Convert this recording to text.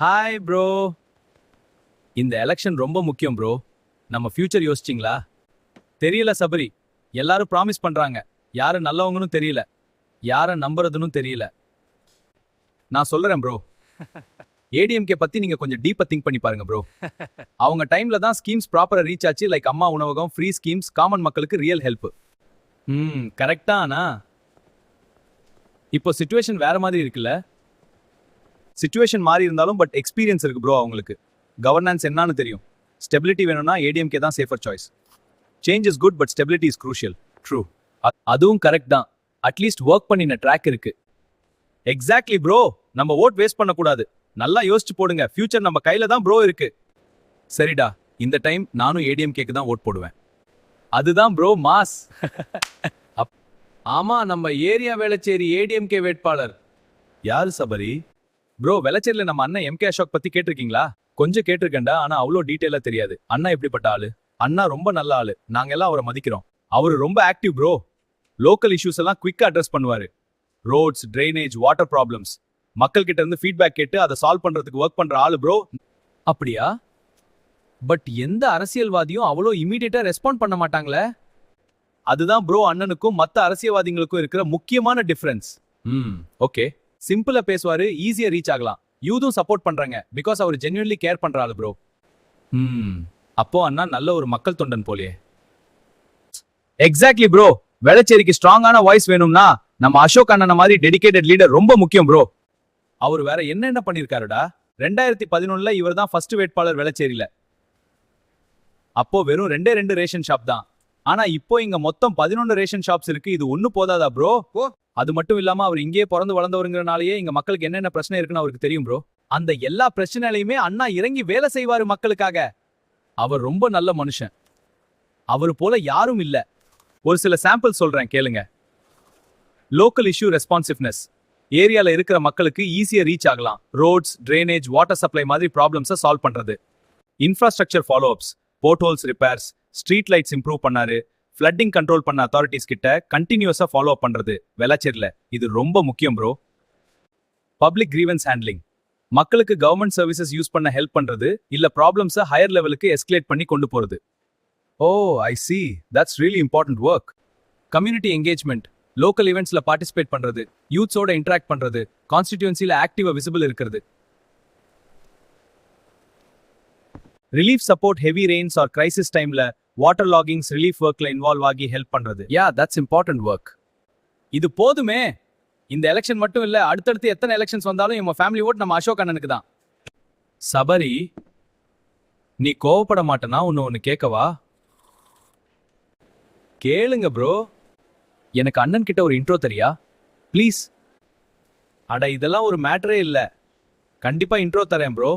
Hi bro. இந்த election ரொம்ப முக்கியம் ப்ரோ. நம்ம ஃபியூச்சர் யோசிச்சிங்களா? தெரியல சபரி. எல்லாரும் ப்ராமிஸ் பண்றாங்க. யாரு நல்லவங்கன்னு தெரியல, யார நம்புறதுன்னு தெரியல. நான் சொல்றேன் ப்ரோ. ஏடிஎம்கே பத்தி நீங்க கொஞ்சம் டீப்பா திங்க் பண்ணி பாருங்க ப்ரோ. அவங்க டைம்ல தான் ஸ்கீம்ஸ் ப்ராப்பரா ரீச் ஆச்சு. லைக் அம்மா உணவகம், ஃப்ரீ ஸ்கீம்ஸ், காமன் மக்களுக்கு ரியல் ஹெல்ப். கரெக்டா? ஆனா இப்போ சிச்சுவேஷன் வேற மாதிரி இருக்குல்ல. சிச்சுவேஷன் மாறி இருந்தாலும் பட் எக்ஸ்பீரியன்ஸ் இருக்கு ப்ரோ அவங்களுக்கு. கவர்னன்ஸ் என்னன்னு தெரியும். ஸ்டெபிலிட்டி வேணும்னா ஏடிஎம்கே தான் safer choice. Change is good but stability is crucial. True. அதுவும் கரெக்ட் தான். அட்லீஸ்ட் ஒர்க் பண்ணின ட்ராக் இருக்கு. Exactly bro. நம்ம ஓட் வேஸ்ட் பண்ணக்கூடாது. நல்லா யோசிச்சு போடுங்க. ஃபியூச்சர் நம்ம கையில தான் ப்ரோ இருக்கு. சரிடா, இந்த டைம் நானும் ஏடிஎம்கேக்கு தான் ஓட் போடுவேன். அதுதான் ப்ரோ மாஸ். ஆமா, நம்ம ஏரியா வேளச்சேரி ஏடிஎம்கே வேட்பாளர். யாரு சபரி? ப்ரோ, வெளச்சேரியில நம்ம அண்ணன் எம்கே அசோக் பத்தி கேட்டிருக்கீங்களா? கொஞ்சம் கேட்டிருக்கேன்டா, ஆனா அவ்வளோ டீட்டெயிலா தெரியாது. அண்ணா எப்படிப்பட்ட ஆளு? அண்ணா ரொம்ப நல்ல ஆளு. நாங்க எல்லாம் அவரை மதிக்கிறோம். அவரு ரொம்ப ஆக்டிவ் ப்ரோ. லோக்கல் இஷ்யூஸ் எல்லாம் குயிக்கா அட்ரஸ் பண்ணுவாரு. ரோட்ஸ், ட்ரைனேஜ், வாட்டர் ப்ராப்ளம்ஸ், மக்கள் கிட்ட இருந்து ஃபீட்பேக் கேட்டு அதை சால்வ் பண்றதுக்கு ஒர்க் பண்ற ஆளு ப்ரோ. அப்படியா? பட் எந்த அரசியல்வாதியும் அவ்வளோ இமீடியட்டா ரெஸ்பாண்ட் பண்ண மாட்டாங்களே. அதுதான் ப்ரோ அண்ணனுக்கும் மத்த அரசியல்வாதிகளுக்கும் இருக்கிற முக்கியமான டிஃபரன்ஸ். ஓகே. சிம்பிளா பேசுவாரு, ஈஸியா ரீச் ஆகலாம். யூதும் சப்போர்ட் பண்றாங்க பிகாஸ் அவர் ஜென்யூன்லி கேர் பண்றாரு ப்ரோ. அப்போ அண்ணா நல்ல ஒரு மக்கள் தொண்டன் போலே. Exactly bro. வேளச்சேரிக்கு ஸ்ட்ராங்கான வாய்ஸ் வேணும்னா நம்ம அசோக் அண்ணன மாதிரி டெடிகேட்டட் லீடர் ரொம்ப முக்கியம் ப்ரோ. அவர் வேற என்ன பண்ணிருக்காருடா. 2011ல இவர் தான் ஃபர்ஸ்ட் வேட்பாளர் வேளச்சேரியில. அப்போ வெறும் 2 ரேஷன் ஷாப் தான். ஆனா இப்போ இங்க மொத்தம் 11 ரேஷன் ஷாப்ஸ் இருக்கு. இது ஒண்ணு போதாதா ப்ரோ? அது மட்டும் இல்லாம அவர் இங்கேயே பிறந்து வளர்ந்தவருங்கிறனாலேயே இங்க மக்களுக்கு என்னென்ன பிரச்சனை இருக்குன்னு அவருக்கு தெரியும் ப்ரோ. அந்த எல்லா பிரச்சனையிலையுமே அண்ணா இறங்கி வேலை செய்வாரு மக்களுக்காக. அவர் ரொம்ப நல்ல மனுஷன். அவர் போல யாரும் இல்ல. ஒரு சில சாம்பிள் சொல்றேன் கேளுங்க. Local issue responsiveness. ஏரியால இருக்கிற மக்களுக்கு ஈஸியா ரீச் ஆகலாம். ரோட்ஸ், ட்ரைனேஜ், வாட்டர் சப்ளை மாதிரி ப்ராப்ளம்ஸை சால்வ் பண்றது. Infrastructure follow ups, potholes repairs, street lights improve பண்ணாரு. ஃப்ளட்டிங் கண்ட்ரோல் பண்ண அத்தாரிட்டிஸ் கிட்ட கண்டினியூஸா ஃபாலோ அப் பண்றது வெளச்சேரியில. இது ரொம்ப முக்கியம் ப்ரோ. Public grievance handling. மக்களுக்கு கவர்மெண்ட் சர்வீசஸ் யூஸ் பண்ண ஹெல்ப் பண்றது, இல்ல ப்ராப்ளம்ஸை ஹையர் லெவலுக்கு எஸ்கலேட் பண்ணி கொண்டு போறது. Oh, I see. That's really important work. Community engagement. Local ஈவெண்ட்ஸ்ல பார்ட்டிசிபேட் பண்றது, யூத்ஸோட இன்டராக்ட் பண்றது, கான்ஸ்டிடியூன்சில ஆக்டிவா விசிபிள் இருக்கிறது. Relief support. Heavy Reigns R crisis டைம்ல வாட்டர் லாகிங்ஸ், ரிலீஃப் ஒர்க்ல இன்வால்வ் ஆகி ஹெல்ப் பண்றது. யா, தட்ஸ் இம்பார்ட்டன்ட் ஒர்க். இது போதுமே. இந்த எலெக்ஷன் மட்டும் இல்ல, அடுத்தடுத்து எத்தனை எலெக்ஷன்ஸ் வந்தாலும் நம்ம ஃபேமிலி ஓட் நம்ம அசோக் அண்ணனுக்கு தான். சபரி, நீ கோவப்பட மாட்டேனா? ஒன்னு கேட்கவா? கேளுங்க ப்ரோ. எனக்கு அண்ணன் கிட்ட ஒரு இன்ட்ரோ தெரியா ப்ளீஸ்? அட, இதெல்லாம் ஒரு மேட்டரே இல்ல. கண்டிப்பா இன்ட்ரோ தரேன் ப்ரோ.